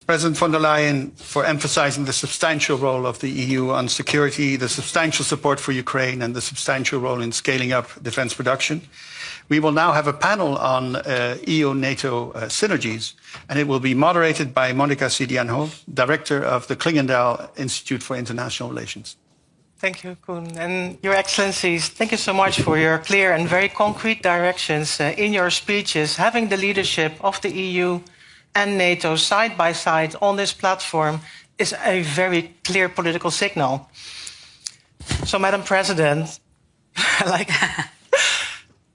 President von der Leyen for emphasizing the substantial role of the EU on security, the substantial support for Ukraine, and the substantial role in scaling up defence production. We will now have a panel on EU-NATO synergies, and it will be moderated by Monica Sidianho, Director of the Klingendahl Institute for International Relations. Thank you, Koen. And Your Excellencies, thank you so much for your clear and very concrete directions in your speeches. Having the leadership of the EU and NATO side by side on this platform is a very clear political signal. So, Madam President,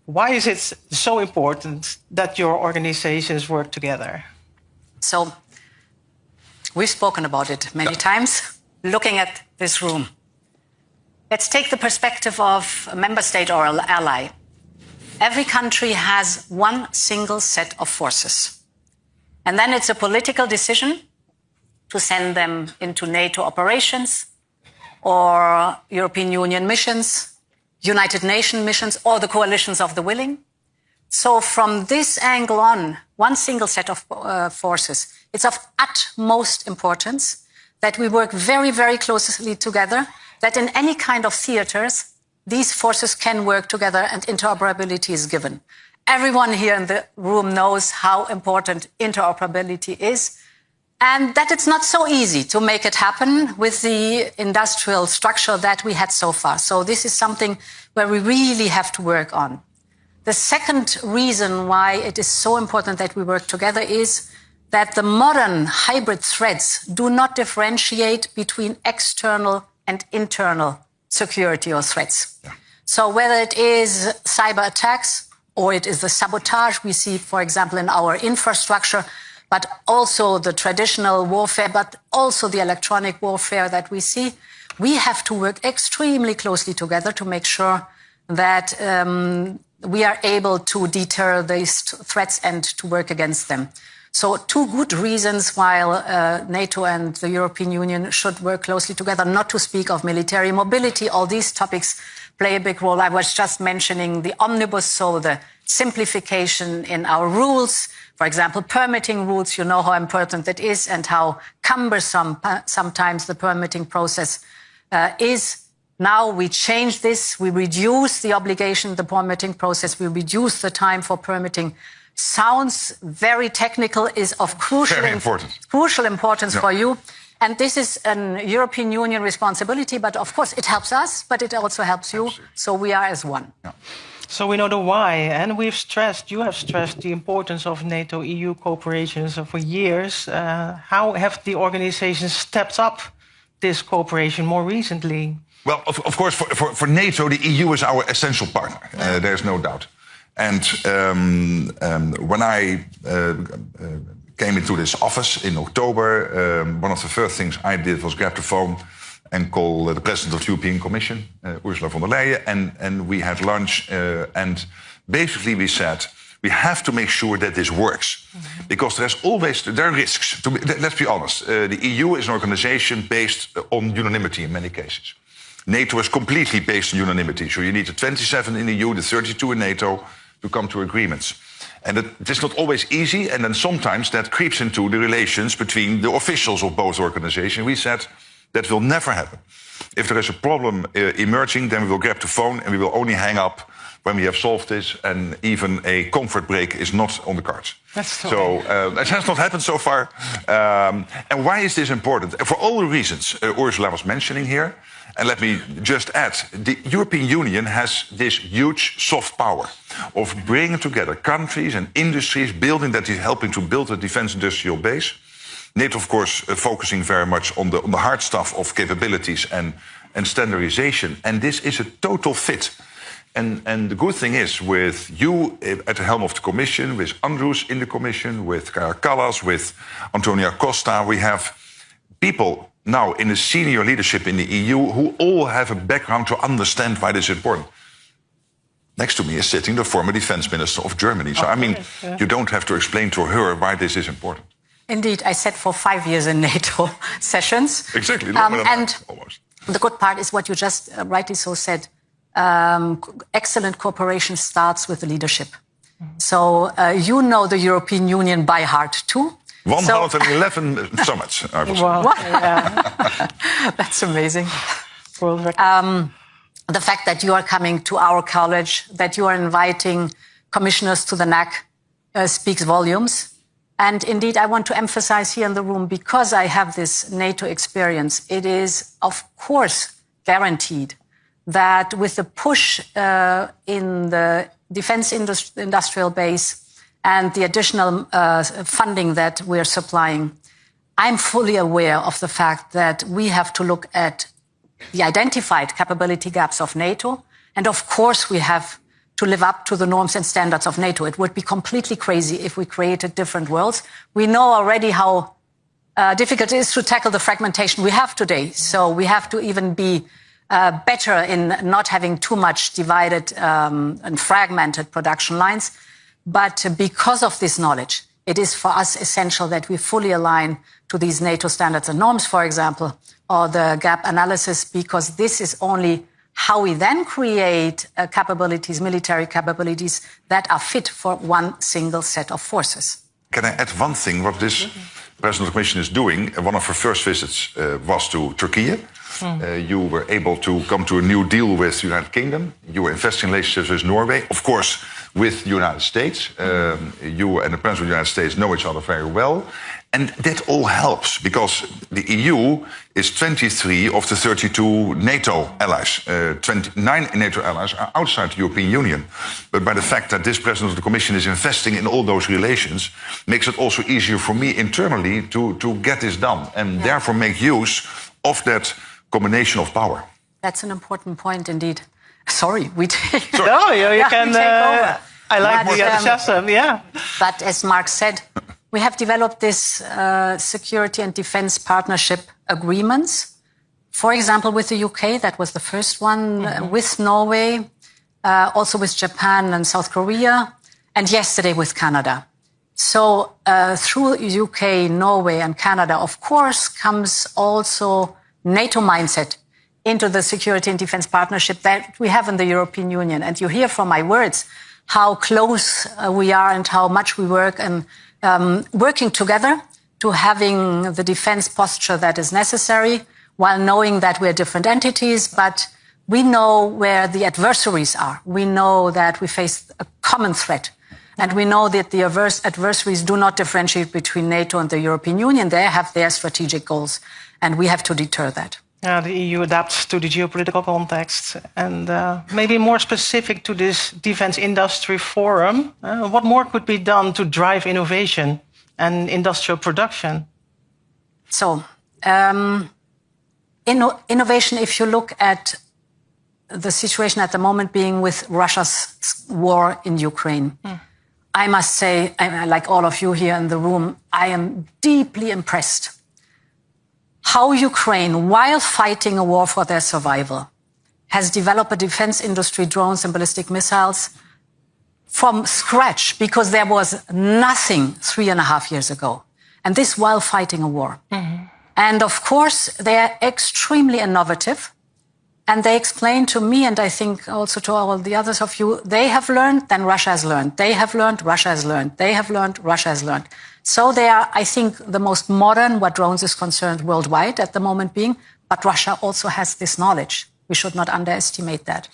why is it so important that your organizations work together? So, we've spoken about it many times, looking at this room. Let's take the perspective of a member state or an ally. Every country has one single set of forces. And then it's a political decision to send them into NATO operations or European Union missions, United Nations missions, or the coalitions of the willing. So from this angle on, one single set of forces, it's of utmost importance that we work very, very closely together, that in any kind of theaters, these forces can work together and interoperability is given. Everyone here in the room knows how important interoperability is, and that it's not so easy to make it happen with the industrial structure that we had so far. So this is something where we really have to work on. The second reason why it is so important that we work together is that the modern hybrid threats do not differentiate between external and internal security or threats. Yeah. So whether it is cyber attacks or it is the sabotage we see, for example, in our infrastructure, but also the traditional warfare, but also the electronic warfare that we see, we have to work extremely closely together to make sure that we are able to deter these threats and to work against them. So two good reasons why NATO and the European Union should work closely together, not to speak of military mobility. All these topics play a big role. I was just mentioning the omnibus, so the simplification in our rules. For example, permitting rules, you know how important that is and how cumbersome sometimes the permitting process is. Now we change this, we reduce the obligation, the permitting process, we reduce the time for permitting. Sounds very technical, is of crucial importance for you. And this is a European Union responsibility, but of course it helps us, but it also helps you. Absolutely. So we are as one. Yeah. So we know the why, and you have stressed the importance of NATO-EU cooperation for years. How have the organizations stepped up this cooperation more recently? Well, of course, for NATO, the EU is our essential partner. There's no doubt. And when I came into this office in October, one of the first things I did was grab the phone and call the President of the European Commission, Ursula von der Leyen, and we had lunch. And basically we said, we have to make sure that this works. Mm-hmm. Because there are risks. Let's be honest. The EU is an organization based on unanimity in many cases. NATO is completely based on unanimity. So you need the 27 in the EU, the 32 in NATO, to come to agreements. And it is not always easy, and then sometimes that creeps into the relations between the officials of both organizations. We said that will never happen. If there is a problem emerging, then we will grab the phone and we will only hang up when we have solved this, and even a comfort break is not on the cards. So that has not happened so far. And why is this important? For all the reasons Ursula was mentioning here, and let me just add, the European Union has this huge soft power of bringing together countries and industries, helping to build a defense industrial base. NATO, of course, focusing very much on the hard stuff of capabilities and standardization. And this is a total fit. And the good thing is, with you at the helm of the Commission, with Andrus in the Commission, with Kaja Kallas, with Antonio Costa, we have people now in the senior leadership in the EU who all have a background to understand why this is important. Next to me is sitting the former defense minister of Germany. So, I mean, you don't have to explain to her why this is important. Indeed, I sat for 5 years in NATO sessions. Exactly. And almost. The good part is what you just rightly so said. Excellent cooperation starts with the leadership. Mm-hmm. So you know the European Union by heart too. 111 summits, I would say. Wow. Yeah. That's amazing. World record. The fact that you are coming to our college, that you are inviting commissioners to the NAC speaks volumes. And indeed, I want to emphasize here in the room, because I have this NATO experience, it is, of course, guaranteed that with the push in the defense industrial base and the additional funding that we're supplying, I'm fully aware of the fact that we have to look at the identified capability gaps of NATO. And of course, we have to live up to the norms and standards of NATO. It would be completely crazy if we created different worlds. We know already how difficult it is to tackle the fragmentation we have today. So we have to even be better in not having too much divided and fragmented production lines. But because of this knowledge, it is for us essential that we fully align to these NATO standards and norms, for example, or the gap analysis, because this is only how we then create capabilities, military capabilities that are fit for one single set of forces. Can I add one thing? What this President of the Commission is doing, one of her first visits was to Turkey. You were able to come to a new deal with the United Kingdom. You were investing in relationships with Norway, of course, with the United States. You and the President of the United States know each other very well. And that all helps, because the EU is 23 of the 32 NATO allies. 29 NATO allies are outside the European Union. But by the fact that this President of the Commission is investing in all those relations, makes it also easier for me internally to get this done, and therefore make use of that combination of power. That's an important point indeed. Sorry, we take... No, you can... we take over. I like the enthusiasm, yeah. But as Mark said, we have developed this security and defense partnership agreements. For example, with the UK, that was the first one, with Norway, also with Japan and South Korea, and yesterday with Canada. So through UK, Norway and Canada, of course, comes also NATO mindset into the security and defense partnership that we have in the European Union. And you hear from my words how close we are and how much we work and working together to having the defense posture that is necessary, while knowing that we're different entities, but we know where the adversaries are. We know that we face a common threat. And we know that the adversaries do not differentiate between NATO and the European Union. They have their strategic goals, and we have to deter that. The EU adapts to the geopolitical context. And maybe more specific to this Defense Industry Forum, what more could be done to drive innovation and industrial production? So, innovation, if you look at the situation at the moment being with Russia's war in Ukraine, I must say, like all of you here in the room, I am deeply impressed how Ukraine, while fighting a war for their survival, has developed a defense industry, drones and ballistic missiles from scratch, because there was nothing 3.5 years ago. And this while fighting a war. And of course, they are extremely innovative. And they explain to me, and I think also to all the others of you, they have learned, then Russia has learned. They have learned, Russia has learned. They have learned, Russia has learned. So they are, I think, the most modern what drones is concerned worldwide at the moment being. But Russia also has this knowledge. We should not underestimate that.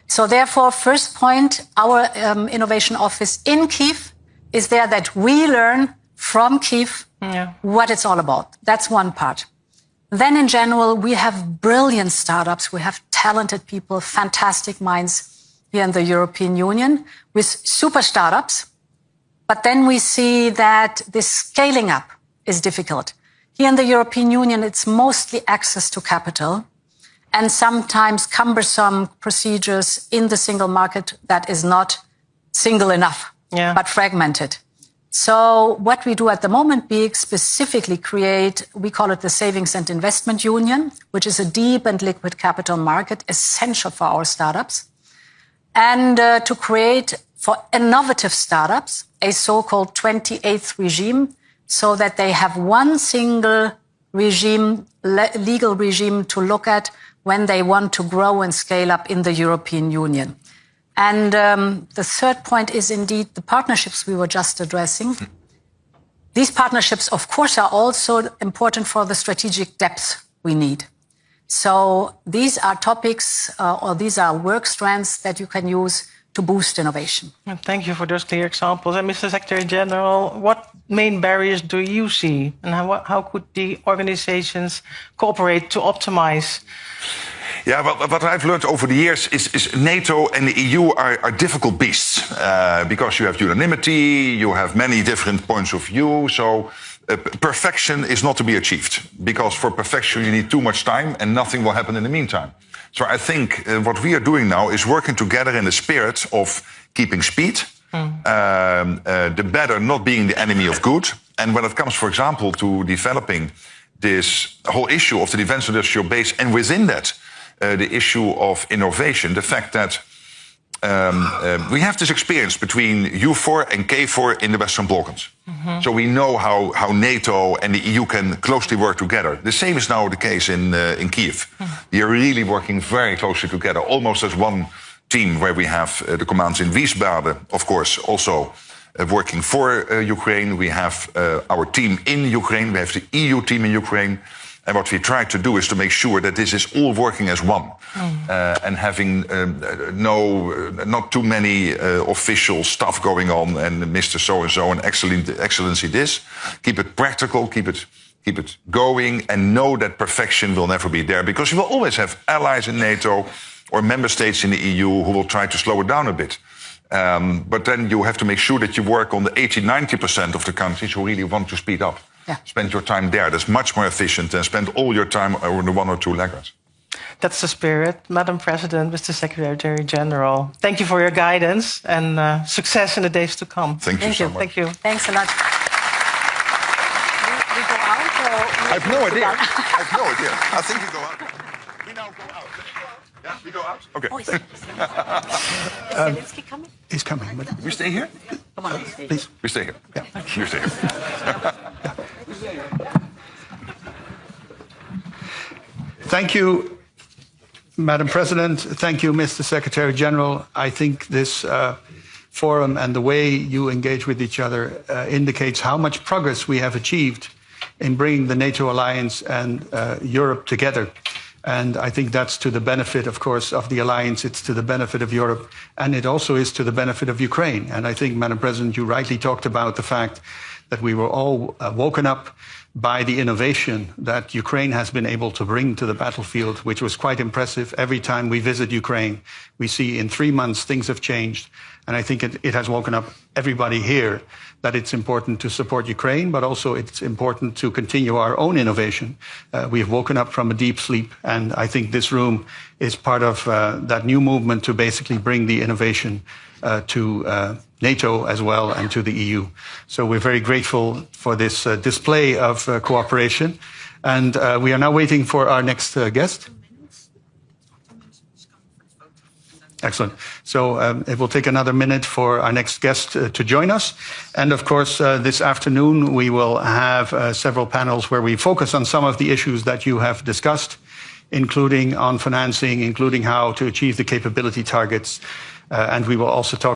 So therefore, first point, our innovation office in Kyiv is there that we learn from Kyiv what it's all about. That's one part. Then in general, we have brilliant startups. We have talented people, fantastic minds here in the European Union with super startups. But then we see that this scaling up is difficult. Here in the European Union, it's mostly access to capital and sometimes cumbersome procedures in the single market that is not single enough, but fragmented. So what we do at the moment, big specifically create, we call it the Savings and Investment Union, which is a deep and liquid capital market essential for our startups. And to create for innovative startups a so-called 28th regime, so that they have one single regime, legal regime to look at when they want to grow and scale up in the European Union. And the third point is indeed the partnerships we were just addressing. These partnerships, of course, are also important for the strategic depth we need. So these are topics or these are work strands that you can use to boost innovation. Thank you for those clear examples. And Mr. Secretary General, what main barriers do you see? And how could the organizations cooperate to optimize? Yeah, well, what I've learned over the years is NATO and the EU are difficult beasts because you have unanimity, you have many different points of view. So perfection is not to be achieved because for perfection you need too much time and nothing will happen in the meantime. So I think what we are doing now is working together in the spirit of keeping speed, the better not being the enemy of good. And when it comes, for example, to developing this whole issue of the defense industrial base and within that, the issue of innovation, the fact that we have this experience between U4 and K4 in the Western Balkans. So we know how NATO and the EU can closely work together. The same is now the case in Kiev. We are really working very closely together, almost as one team, where we have the commands in Wiesbaden, of course, also working for Ukraine. We have our team in Ukraine. We have the EU team in Ukraine. And what we try to do is to make sure that this is all working as one, and having not too many official stuff going on and Mr. So-and-so and excellency this. Keep it practical, keep it going, and know that perfection will never be there, because you will always have allies in NATO or member states in the EU who will try to slow it down a bit. But then you have to make sure that you work on the 80-90% of the countries who really want to speed up. Yeah. Spend your time there. That's much more efficient than spend all your time on the one or two laggards. That's the spirit. Madam President, Mr. Secretary General, thank you for your guidance and success in the days to come. Thank you so much. Thank you. Thanks a lot. We go out or I have no idea. I have no idea. I think we go out. We now go out. Yeah, we go out? Okay. Oh, is Zelensky coming? He's coming. But We stay here? Come on, please. We stay here. Yeah. You stay here. Thank you, Madam President. Thank you, Mr. Secretary General. I think this forum and the way you engage with each other indicates how much progress we have achieved in bringing the NATO alliance and Europe together. And I think that's to the benefit, of course, of the alliance. It's to the benefit of Europe, and it also is to the benefit of Ukraine. And I think, Madam President, you rightly talked about the fact that we were all woken up by the innovation that Ukraine has been able to bring to the battlefield, which was quite impressive. Every time we visit Ukraine, we see in 3 months things have changed. And I think it has woken up everybody here that it's important to support Ukraine, but also it's important to continue our own innovation. We have woken up from a deep sleep, and I think this room is part of that new movement to basically bring the innovation to NATO as well and to the EU. So we're very grateful for this display of cooperation. And we are now waiting for our next guest. Excellent. So it will take another minute for our next guest to join us. And of course, this afternoon, we will have several panels where we focus on some of the issues that you have discussed, including on financing, including how to achieve the capability targets. And we will also talk